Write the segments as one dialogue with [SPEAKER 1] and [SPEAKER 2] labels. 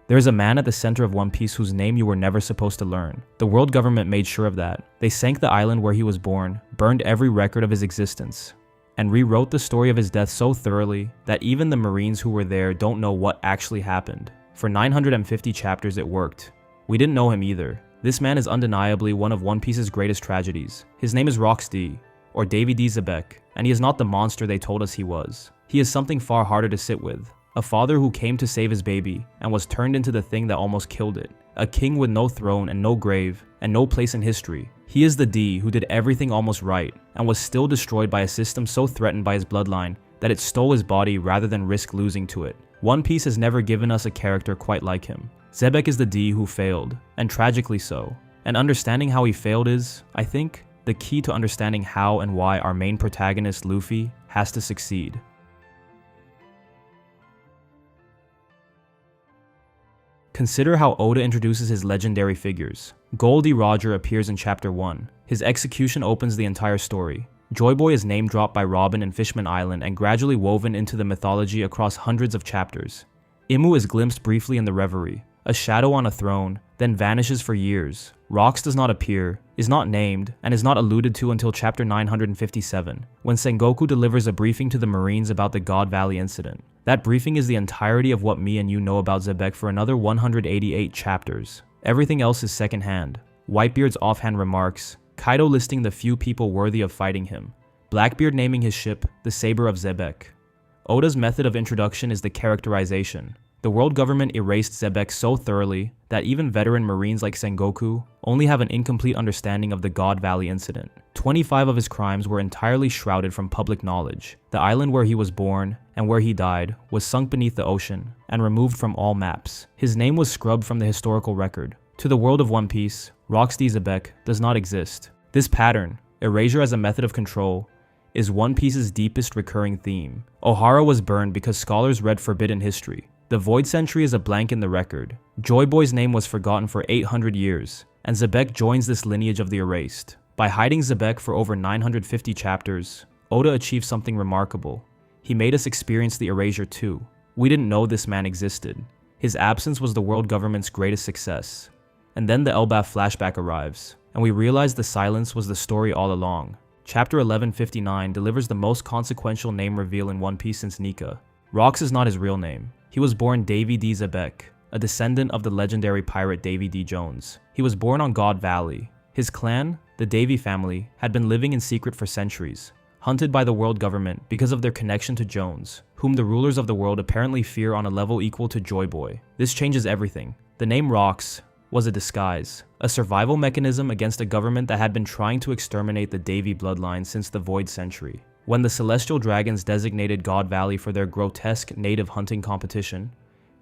[SPEAKER 1] There is a man at the center of One Piece whose name you were never supposed to learn. The world government made sure of that. They sank the island where he was born, burned every record of his existence, and rewrote the story of his death so thoroughly that even the Marines who were there don't know what actually happened. For 950 chapters it worked. We didn't know him either. This man is undeniably one of One Piece's greatest tragedies. His name is Rox D, or Davy D. Zebek, and he is not the monster they told us he was. He is something far harder to sit with. A father who came to save his baby and was turned into the thing that almost killed it. A king with no throne and no grave and no place in history. He is the D who did everything almost right and was still destroyed by a system so threatened by his bloodline that it stole his body rather than risk losing to it. One Piece has never given us a character quite like him. Zebek is the D who failed, and tragically so. And understanding how he failed is, I think, the key to understanding how and why our main protagonist, Luffy, has to succeed. Consider how Oda introduces his legendary figures. Goldie Roger appears in Chapter 1. His execution opens the entire story. Joy Boy is name-dropped by Robin in Fishman Island and gradually woven into the mythology across hundreds of chapters. Imu is glimpsed briefly in the Reverie, a shadow on a throne, then vanishes for years. Rox does not appear, is not named, and is not alluded to until Chapter 957, when Sengoku delivers a briefing to the Marines about the God Valley incident. That briefing is the entirety of what me and you know about Zebek for another 188 chapters. Everything else is secondhand. Whitebeard's offhand remarks, Kaido listing the few people worthy of fighting him, Blackbeard naming his ship the Saber of Zebek. Oda's method of introduction is the characterization. The world government erased Zebek so thoroughly that even veteran Marines like Sengoku only have an incomplete understanding of the God Valley incident. 25 of his crimes were entirely shrouded from public knowledge. The island where he was born and where he died was sunk beneath the ocean and removed from all maps. His name was scrubbed from the historical record. To the world of One Piece, Rox D. Zebek does not exist. This pattern, erasure as a method of control, is One Piece's deepest recurring theme. Ohara was burned because scholars read forbidden history. The Void Century is a blank in the record. Joy Boy's name was forgotten for 800 years, and Zebek joins this lineage of the erased. By hiding Zebek for over 950 chapters, Oda achieved something remarkable. He made us experience the erasure too. We didn't know this man existed. His absence was the world government's greatest success. And then the Elbaf flashback arrives, and we realize the silence was the story all along. Chapter 1159 delivers the most consequential name reveal in One Piece since Nika. Rox is not his real name. He was born Davy D. Zebek, a descendant of the legendary pirate Davy D. Jones. He was born on God Valley. His clan, the Davy family, had been living in secret for centuries, hunted by the world government because of their connection to Jones, whom the rulers of the world apparently fear on a level equal to Joy Boy. This changes everything. The name Rox was a disguise, a survival mechanism against a government that had been trying to exterminate the Davy bloodline since the Void Century. When the Celestial Dragons designated God Valley for their grotesque native hunting competition,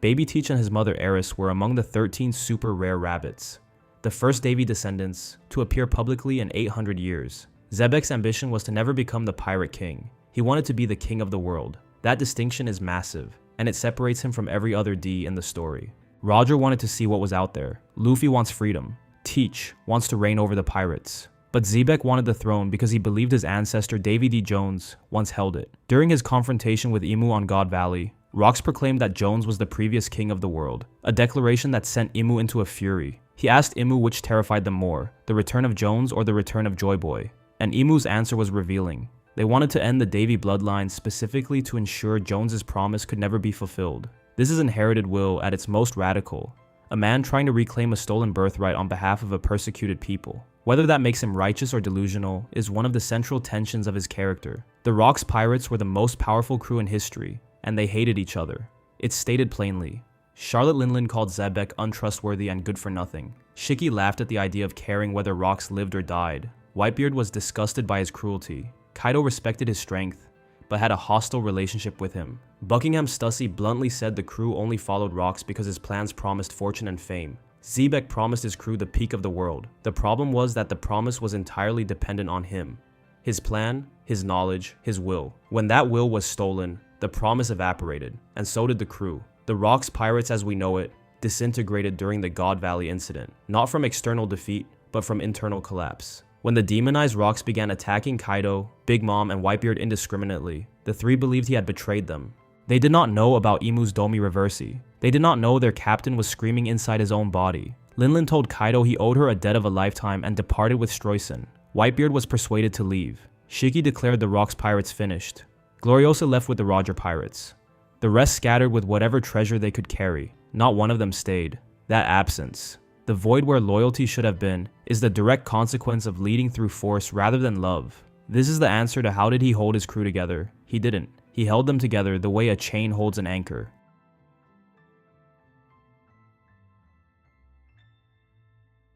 [SPEAKER 1] Baby Teach and his mother Eris were among the 13 super rare rabbits, the first Davy descendants to appear publicly in 800 years. Zebek's ambition was to never become the Pirate King. He wanted to be the king of the world. That distinction is massive, and it separates him from every other D in the story. Roger wanted to see what was out there. Luffy wants freedom. Teach wants to reign over the pirates. But Zebek wanted the throne because he believed his ancestor Davy D. Jones once held it. During his confrontation with Imu on God Valley, Rox proclaimed that Jones was the previous king of the world, a declaration that sent Imu into a fury. He asked Imu which terrified them more, the return of Jones or the return of Joy Boy, and Imu's answer was revealing. They wanted to end the Davy bloodline specifically to ensure Jones's promise could never be fulfilled. This is inherited will at its most radical, a man trying to reclaim a stolen birthright on behalf of a persecuted people. Whether that makes him righteous or delusional is one of the central tensions of his character. The Rox pirates were the most powerful crew in history, and they hated each other. It's stated plainly. Charlotte Linlin called Zebek untrustworthy and good for nothing. Shiki laughed at the idea of caring whether Rox lived or died. Whitebeard was disgusted by his cruelty. Kaido respected his strength, but had a hostile relationship with him. Buckingham Stussy bluntly said the crew only followed Rox because his plans promised fortune and fame. Zebek promised his crew the peak of the world. The problem was that the promise was entirely dependent on him. His plan, his knowledge, his will. When that will was stolen, the promise evaporated, and so did the crew. The Rox pirates as we know it disintegrated during the God Valley incident, not from external defeat, but from internal collapse. When the demonized Rox began attacking Kaido, Big Mom, and Whitebeard indiscriminately, the three believed he had betrayed them. They did not know about Imu's Domi Reversi, They did not know their captain was screaming inside his own body. Linlin told Kaido he owed her a debt of a lifetime and departed with Streusen. Whitebeard was persuaded to leave. Shiki declared the Rocks pirates finished. Gloriosa left with the Roger pirates. The rest scattered with whatever treasure they could carry. Not one of them stayed. That absence, the void where loyalty should have been, is the direct consequence of leading through force rather than love. This is the answer to how did he hold his crew together. He didn't. He held them together the way a chain holds an anchor.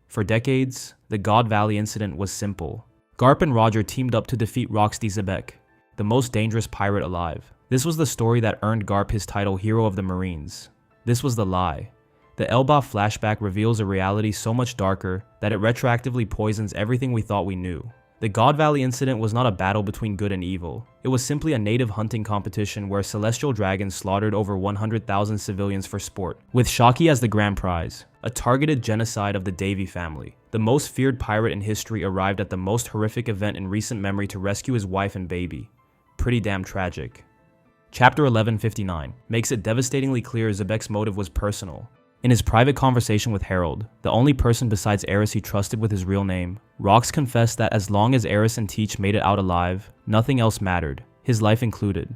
[SPEAKER 1] For decades, the God Valley incident was simple. Garp and Roger teamed up to defeat Rox D. Zebek, the most dangerous pirate alive. This was the story that earned Garp his title Hero of the Marines. This was the lie. The Elbaf flashback reveals a reality so much darker that it retroactively poisons everything we thought we knew. The God Valley incident was not a battle between good and evil. It was simply a native hunting competition where celestial dragons slaughtered over 100,000 civilians for sport, with Shaki as the grand prize. A targeted genocide of the Davy family. The most feared pirate in history arrived at the most horrific event in recent memory to rescue his wife and baby. Pretty damn tragic. Chapter 1159 makes it devastatingly clear Zebek's motive was personal. In his private conversation with Harold, the only person besides Eris he trusted with his real name, Rox confessed that as long as Eris and Teach made it out alive, nothing else mattered, his life included.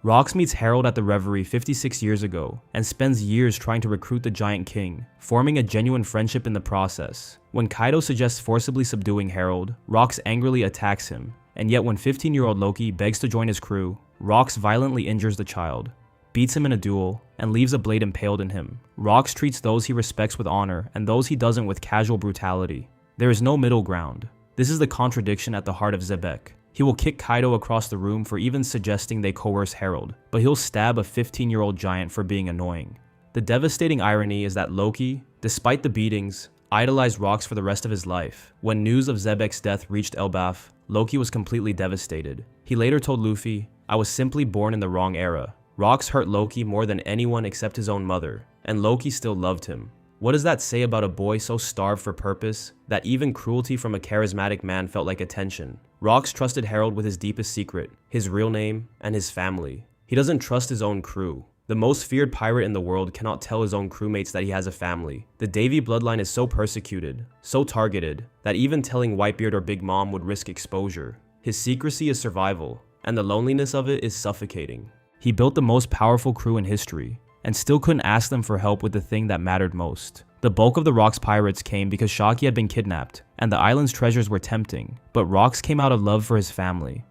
[SPEAKER 1] Rox meets Harold at the Reverie 56 years ago and spends years trying to recruit the Giant King, forming a genuine friendship in the process. When Kaido suggests forcibly subduing Harold, Rox angrily attacks him, and yet when 15-year-old Loki begs to join his crew, Rox violently injures the child, beats him in a duel, and leaves a blade impaled in him. Rox treats those he respects with honor and those he doesn't with casual brutality. There is no middle ground. This is the contradiction at the heart of Zebek. He will kick Kaido across the room for even suggesting they coerce Harold, but he'll stab a 15-year-old giant for being annoying. The devastating irony is that Loki, despite the beatings, idolized Rox for the rest of his life. When news of Zebek's death reached Elbaf, Loki was completely devastated. He later told Luffy, "I was simply born in the wrong era." Rox hurt Loki more than anyone except his own mother, and Loki still loved him. What does that say about a boy so starved for purpose that even cruelty from a charismatic man felt like attention? Rox trusted Harold with his deepest secret, his real name, and his family. He doesn't trust his own crew. The most feared pirate in the world cannot tell his own crewmates that he has a family. The Davy bloodline is so persecuted, so targeted, that even telling Whitebeard or Big Mom would risk exposure. His secrecy is survival, and the loneliness of it is suffocating. He built the most powerful crew in history, and still couldn't ask them for help with the thing that mattered most. The bulk of the Rox pirates came because Shaki had been kidnapped, and the island's treasures were tempting, but Rox came out of love for his family.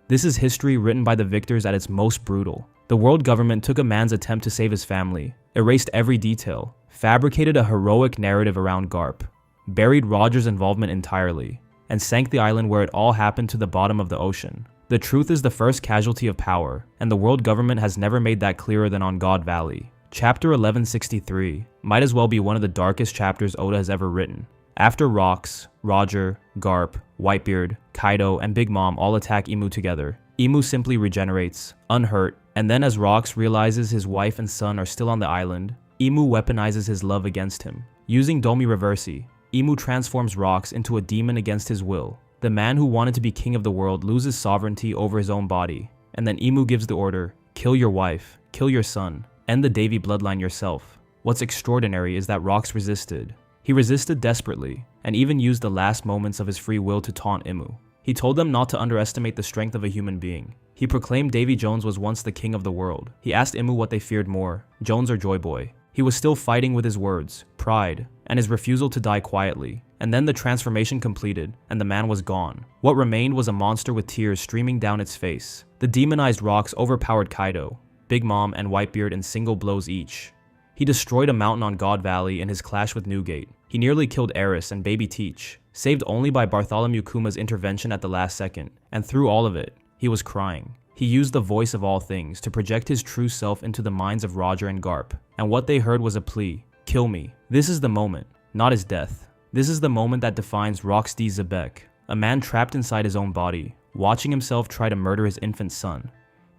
[SPEAKER 1] This is history written by the victors at its most brutal. The world government took a man's attempt to save his family, erased every detail, fabricated a heroic narrative around Garp, buried Roger's involvement entirely, and sank the island where it all happened to the bottom of the ocean. The truth is the first casualty of power, and the world government has never made that clearer than on God Valley. Chapter 1163 might as well be one of the darkest chapters Oda has ever written. After Rox, Roger, Garp, Whitebeard, Kaido, and Big Mom all attack Imu together, Imu simply regenerates, unhurt, and then as Rox realizes his wife and son are still on the island, Imu weaponizes his love against him. Using Domi Reversi, Imu transforms Rox into a demon against his will. The man who wanted to be king of the world loses sovereignty over his own body, and then Imu gives the order, kill your wife, kill your son, end the Davy bloodline yourself. What's extraordinary is that Rox resisted. He resisted desperately, and even used the last moments of his free will to taunt Imu. He told them not to underestimate the strength of a human being. He proclaimed Davy Jones was once the king of the world. He asked Imu what they feared more, Jones or Joy Boy. He was still fighting with his words, pride, and his refusal to die quietly. And then the transformation completed, and the man was gone. What remained was a monster with tears streaming down its face. The demonized Rox overpowered Kaido, Big Mom, and Whitebeard in single blows each. He destroyed a mountain on God Valley in his clash with Newgate. He nearly killed Eris and Baby Teach, saved only by Bartholomew Kuma's intervention at the last second, and through all of it, he was crying. He used the voice of all things to project his true self into the minds of Roger and Garp, and what they heard was a plea, kill me. This is the moment, not his death. This is the moment that defines Rox D. Zebek, a man trapped inside his own body, watching himself try to murder his infant son,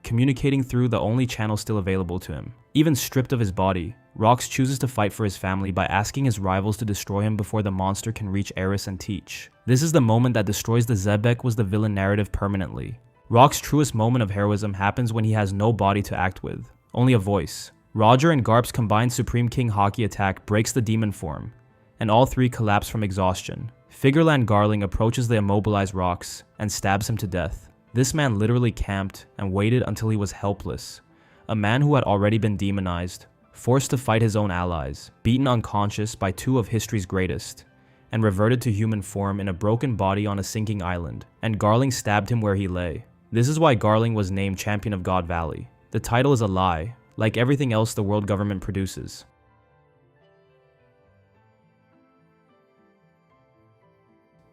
[SPEAKER 1] communicating through the only channel still available to him. Even stripped of his body, Rox chooses to fight for his family by asking his rivals to destroy him before the monster can reach Eris and Teach. This is the moment that destroys the Zebek was the villain narrative permanently. Rox's truest moment of heroism happens when he has no body to act with, only a voice. Roger and Garp's combined Supreme King Haki attack breaks the demon form, and all three collapse from exhaustion. Figureland Garling approaches the immobilized Rox and stabs him to death. This man literally camped and waited until he was helpless. A man who had already been demonized, forced to fight his own allies, beaten unconscious by two of history's greatest, and reverted to human form in a broken body on a sinking island, and Garling stabbed him where he lay. This is why Garling was named Champion of God Valley. The title is a lie, like everything else the world government produces.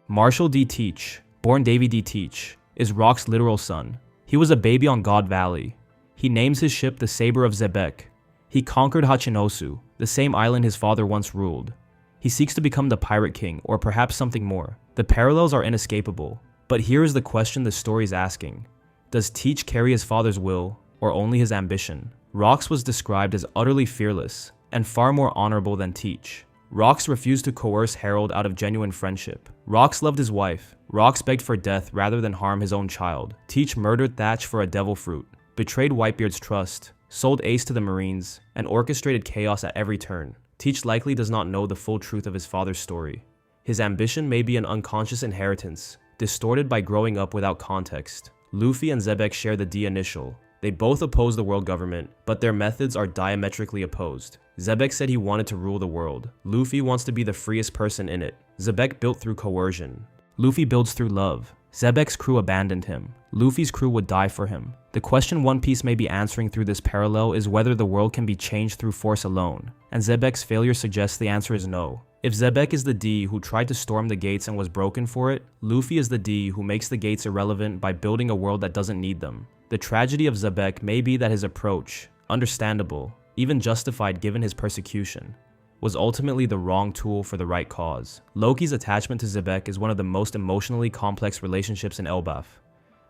[SPEAKER 1] Marshall D. Teach, born Davy D. Teach, is Rock's literal son. He was a baby on God Valley. He names his ship the Saber of Zebek. He conquered Hachinosu, the same island his father once ruled. He seeks to become the Pirate King, or perhaps something more. The parallels are inescapable, but here is the question the story is asking. Does Teach carry his father's will, or only his ambition? Rox was described as utterly fearless, and far more honorable than Teach. Rox refused to coerce Harold out of genuine friendship. Rox loved his wife. Rox begged for death rather than harm his own child. Teach murdered Thatch for a devil fruit, betrayed Whitebeard's trust, sold Ace to the Marines, and orchestrated chaos at every turn. Teach likely does not know the full truth of his father's story. His ambition may be an unconscious inheritance, distorted by growing up without context. Luffy and Zebek share the D initial. They both oppose the world government, but their methods are diametrically opposed. Zebek said he wanted to rule the world. Luffy wants to be the freest person in it. Zebek built through coercion. Luffy builds through love. Zebek's crew abandoned him. Luffy's crew would die for him. The question One Piece may be answering through this parallel is whether the world can be changed through force alone, and Zebek's failure suggests the answer is no. If Zebek is the D who tried to storm the gates and was broken for it, Luffy is the D who makes the gates irrelevant by building a world that doesn't need them. The tragedy of Zebek may be that his approach, understandable, even justified given his persecution, was ultimately the wrong tool for the right cause. Loki's attachment to Zebek is one of the most emotionally complex relationships in Elbaf.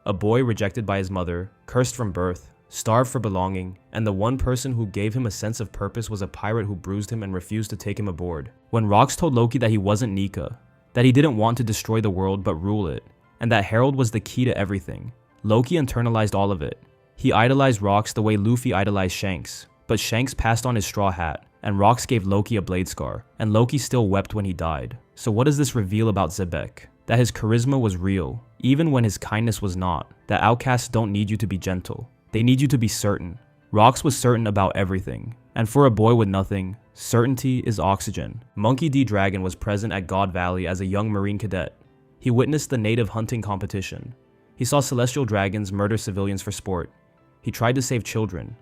[SPEAKER 1] A boy rejected by his mother, cursed from birth, starved for belonging, and the one person who gave him a sense of purpose was a pirate who bruised him and refused to take him aboard. When Rox told Loki that he wasn't Nika, that he didn't want to destroy the world but rule it, and that Harold was the key to everything, Loki internalized all of it. He idolized Rox the way Luffy idolized Shanks, but Shanks passed on his straw hat, and Rox gave Loki a blade scar, and Loki still wept when he died. So what does this reveal about Zebek? That his charisma was real, even when his kindness was not. That outcasts don't need you to be gentle. They need you to be certain. Rox was certain about everything, and for a boy with nothing, certainty is oxygen. Monkey D. Dragon was present at God Valley as a young Marine cadet. He witnessed the native hunting competition. He saw celestial dragons murder civilians for sport. He tried to save children.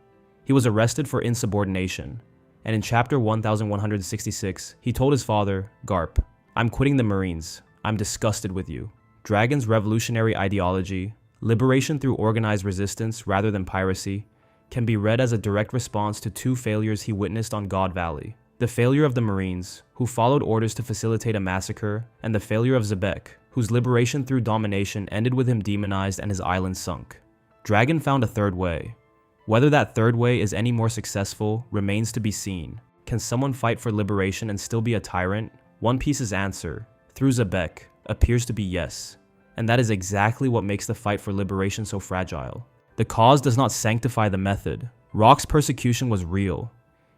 [SPEAKER 1] He was arrested for insubordination. And in chapter 1166, he told his father, Garp, "I'm quitting the Marines. I'm disgusted with you." Dragon's revolutionary ideology, liberation through organized resistance rather than piracy, can be read as a direct response to two failures he witnessed on God Valley. The failure of the Marines, who followed orders to facilitate a massacre, and the failure of Zebek, whose liberation through domination ended with him demonized and his island sunk. Dragon found a third way. Whether that third way is any more successful remains to be seen. Can someone fight for liberation and still be a tyrant? One Piece's answer, through Zebek, appears to be yes. And that is exactly what makes the fight for liberation so fragile. The cause does not sanctify the method. Rock's persecution was real.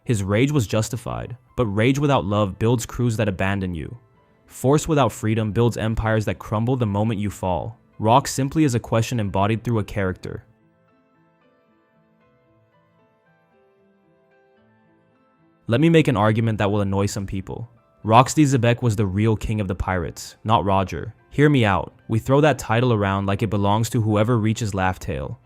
[SPEAKER 1] His rage was justified, but rage without love builds crews that abandon you. Force without freedom builds empires that crumble the moment you fall. Rock simply is a question embodied through a character. Let me make an argument that will annoy some people. Rox D. Zebek was the real king of the pirates, not Roger. Hear me out. We throw that title around like it belongs to whoever reaches Laugh-Tale.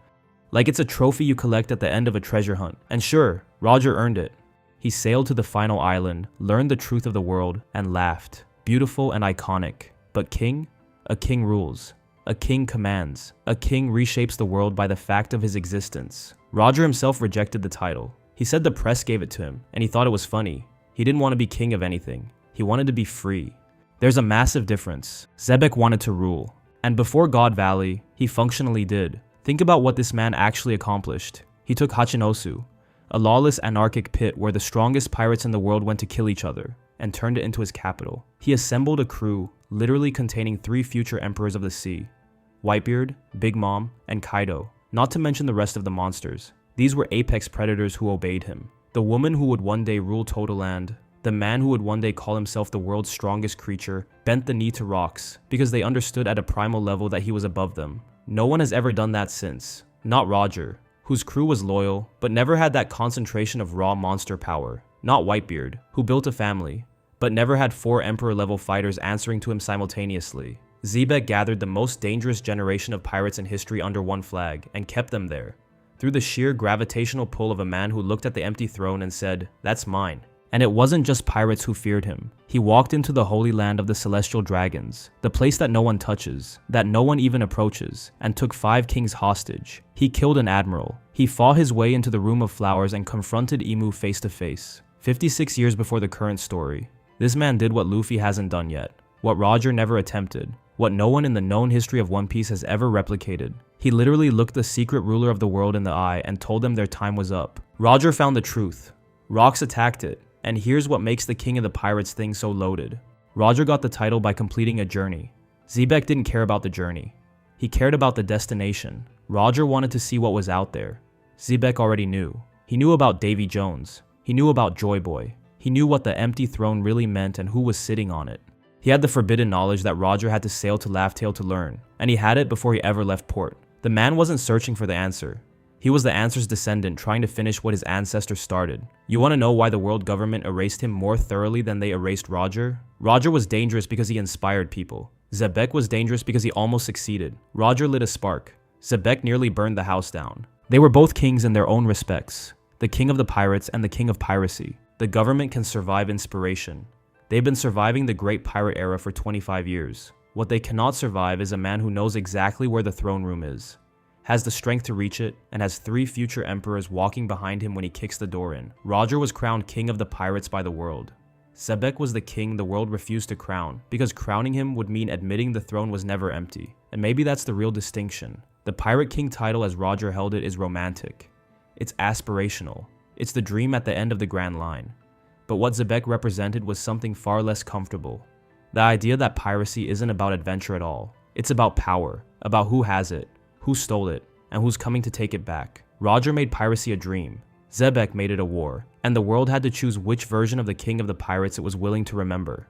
[SPEAKER 1] Like it's a trophy you collect at the end of a treasure hunt. And sure, Roger earned it. He sailed to the final island, learned the truth of the world, and laughed. Beautiful and iconic. But king? A king rules. A king commands. A king reshapes the world by the fact of his existence. Roger himself rejected the title. He said the press gave it to him, and he thought it was funny. He didn't want to be king of anything. He wanted to be free. There's a massive difference. Zebek wanted to rule. And before God Valley, he functionally did. Think about what this man actually accomplished. He took Hachinosu, a lawless anarchic pit where the strongest pirates in the world went to kill each other, and turned it into his capital. He assembled a crew, literally containing 3 future emperors of the sea: Whitebeard, Big Mom, and Kaido, not to mention the rest of the monsters. These were apex predators who obeyed him. the woman who would one day rule Totaland, the man who would one day call himself the world's strongest creature, bent the knee to rocks because they understood at a primal level that he was above them. No one has ever done that since. Not Roger, whose crew was loyal, but never had that concentration of raw monster power. Not Whitebeard, who built a family, but never had 4 Emperor-level fighters answering to him simultaneously. Xebec gathered the most dangerous generation of pirates in history under one flag, and kept them there, through the sheer gravitational pull of a man who looked at the empty throne and said, "That's mine." And it wasn't just pirates who feared him. He walked into the holy land of the celestial dragons, the place that no one touches, that no one even approaches, and took 5 kings hostage. He killed an admiral. He fought his way into the room of flowers and confronted Imu face to face. 56 years before the current story. This man did what Luffy hasn't done yet, what Roger never attempted, what no one in the known history of One Piece has ever replicated. He literally looked the secret ruler of the world in the eye and told them their time was up. Roger found the truth. Rocks attacked it. And here's what makes the King of the Pirates thing so loaded. Roger got the title by completing a journey. Xebec didn't care about the journey. He cared about the destination. Roger wanted to see what was out there. Xebec already knew. He knew about Davy Jones. He knew about Joy Boy. He knew what the empty throne really meant and who was sitting on it. He had the forbidden knowledge that Roger had to sail to Laugh-Tale to learn, and he had it before he ever left port. The man wasn't searching for the answer. He was the answer's descendant trying to finish what his ancestors started. You want to know why the world government erased him more thoroughly than they erased Roger? Roger was dangerous because he inspired people. Xebec was dangerous because he almost succeeded. Roger lit a spark. Xebec nearly burned the house down. They were both kings in their own respects. The king of the pirates and the king of piracy. The government can survive inspiration. They've been surviving the great pirate era for 25 years. What they cannot survive is a man who knows exactly where the throne room is, has the strength to reach it, and has 3 future emperors walking behind him when he kicks the door in. Roger was crowned king of the pirates by the world. Xebec was the king the world refused to crown, because crowning him would mean admitting the throne was never empty. And maybe that's the real distinction. The Pirate King title as Roger held it is romantic. It's aspirational. It's the dream at the end of the Grand Line. But what Xebec represented was something far less comfortable. The idea that piracy isn't about adventure at all. It's about power, about who has it, who stole it, and who's coming to take it back. Roger made piracy a dream. Xebec made it a war, and the world had to choose which version of the king of the pirates it was willing to remember.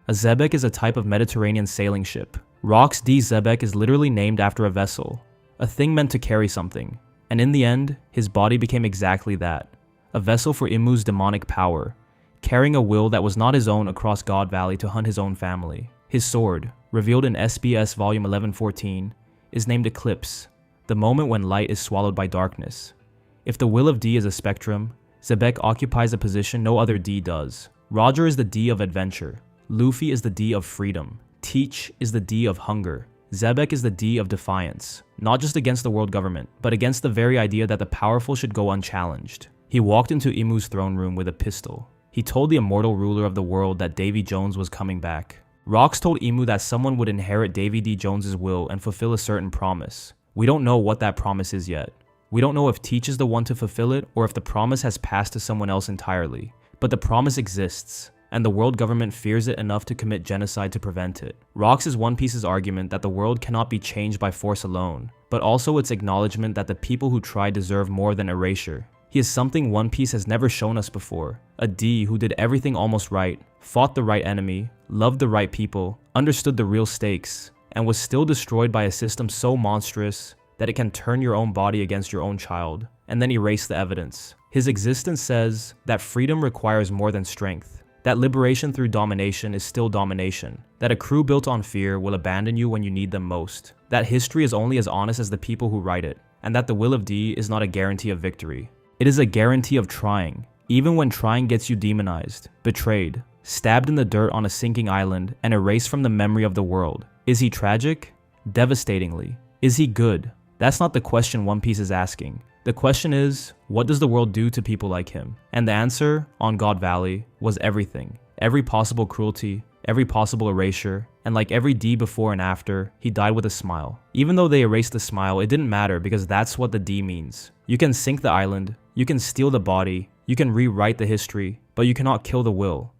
[SPEAKER 1] A xebec is a type of Mediterranean sailing ship. Rox D. Xebec is literally named after a vessel, a thing meant to carry something, and in the end, his body became exactly that, a vessel for Imu's demonic power, carrying a will that was not his own across God Valley to hunt his own family. His sword, revealed in SBS Volume 1114, is named Eclipse, the moment when light is swallowed by darkness. If the will of D is a spectrum, Xebec occupies a position no other D does. Roger is the D of adventure. Luffy is the D of freedom. Teach is the D of hunger. Xebec is the D of defiance, not just against the world government, but against the very idea that the powerful should go unchallenged. He walked into Imu's throne room with a pistol. He told the immortal ruler of the world that Davy Jones was coming back. Rox told Imu that someone would inherit Davy D. Jones's will and fulfill a certain promise. We don't know what that promise is yet. We don't know if Teach is the one to fulfill it or if the promise has passed to someone else entirely. But the promise exists, and the world government fears it enough to commit genocide to prevent it. Rox is One Piece's argument that the world cannot be changed by force alone, but also its acknowledgement that the people who try deserve more than erasure. He is something One Piece has never shown us before, a D who did everything almost right, fought the right enemy, loved the right people, understood the real stakes, and was still destroyed by a system so monstrous that it can turn your own body against your own child, and then erase the evidence. His existence says that freedom requires more than strength, that liberation through domination is still domination, that a crew built on fear will abandon you when you need them most, that history is only as honest as the people who write it, and that the will of D is not a guarantee of victory. It is a guarantee of trying, even when trying gets you demonized, betrayed, stabbed in the dirt on a sinking island, and erased from the memory of the world. Is he tragic? Devastatingly. Is he good? That's not the question One Piece is asking. The question is, what does the world do to people like him? And the answer, on God Valley, was everything. Every possible cruelty, every possible erasure, and like every D before and after, he died with a smile. Even though they erased the smile, it didn't matter because that's what the D means. You can sink the island, you can steal the body, you can rewrite the history, but you cannot kill the will.